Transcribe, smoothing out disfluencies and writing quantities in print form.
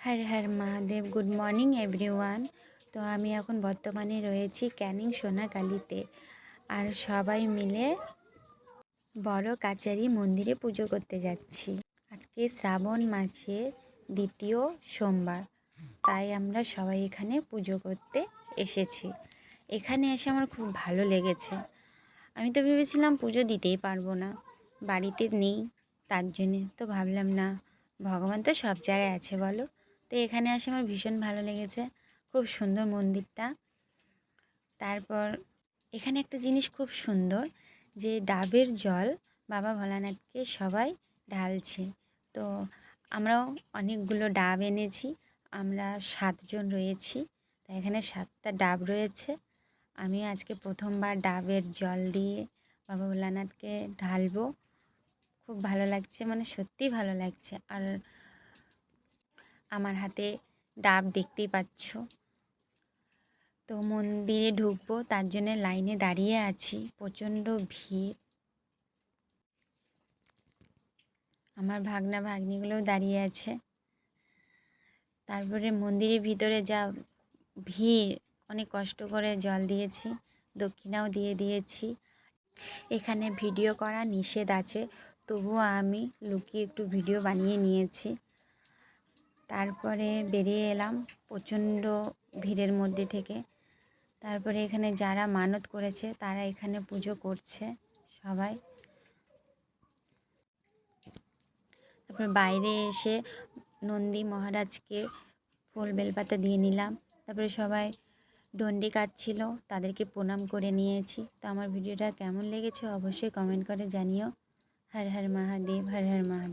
হর Har Mahadev. Good morning everyone. তো আমি এখন বর্তমানে রয়েছি ক্যানিং সোনাকালীতে, আর সবাই মিলে বড় কাচারি মন্দিরে পুজো করতে যাচ্ছি। আজকে শ্রাবণ মাসের দ্বিতীয় সোমবার, তাই আমরা সবাই এখানে পুজো করতে এসেছি। এখানে এসে আমার খুব ভালো লেগেছে। আমি তো ভেবেছিলাম পুজো দিতেই পারবো না, বাড়িতে নেই, তার জন্যে তো ভাবলাম না, ভগবান তো সব জায়গায় আছে বলো। তো এখানে এসে আমার ভীষণ ভালো লেগেছে, খুব সুন্দর মন্দিরটা। তারপর এখানে একটা জিনিস খুব সুন্দর, যে ডাবের জল বাবা ভোলানাথকে সবাই ঢালছে। তো আমরাও অনেকগুলো ডাব এনেছি, আমরা 7 জন রয়েছি, তাই এখানে 7টা ডাব রয়েছে। আমি আজকে প্রথমবার ডাবের জল দিয়ে বাবা ভোলানাথকে ঢালবো। খুব ভালো লাগছে, মানে সত্যিই ভালো লাগছে। আর আমার হাতে ডাব দেখতেই পাচ্ছ। তো মন্দিরে ঢুকবো, তার জন্য লাইনে দাঁড়িয়ে আছি, প্রচণ্ড ভিড়। আমার ভাগনা ভাগ্নিগুলোও দাঁড়িয়ে আছে। তারপরে মন্দিরের ভিতরে যা ভিড়, অনেক কষ্ট করে জল দিয়েছি, দক্ষিণাও দিয়ে দিয়েছি। এখানে ভিডিও করা নিষেধ আছে, তবুও আমি লুকিয়ে একটু ভিডিও বানিয়ে নিয়েছি। তারপরে বেরিয়ে এলাম প্রচণ্ড ভিড়ের মধ্যে থেকে। তারপরে এখানে যারা মানত করেছে তারা এখানে পুজো করছে সবাই। তারপর বাইরে এসে নন্দী মহারাজকে ফুল বেলপাতা দিয়ে নিলাম। তারপরে সবাই ডন্ডি কাটছিল, তাদেরকে প্রণাম করে নিয়েছি। তো আমার ভিডিওটা কেমন লেগেছে অবশ্যই কমেন্ট করে জানিও। হর হর মহাদেব, হর হর মহাদেব।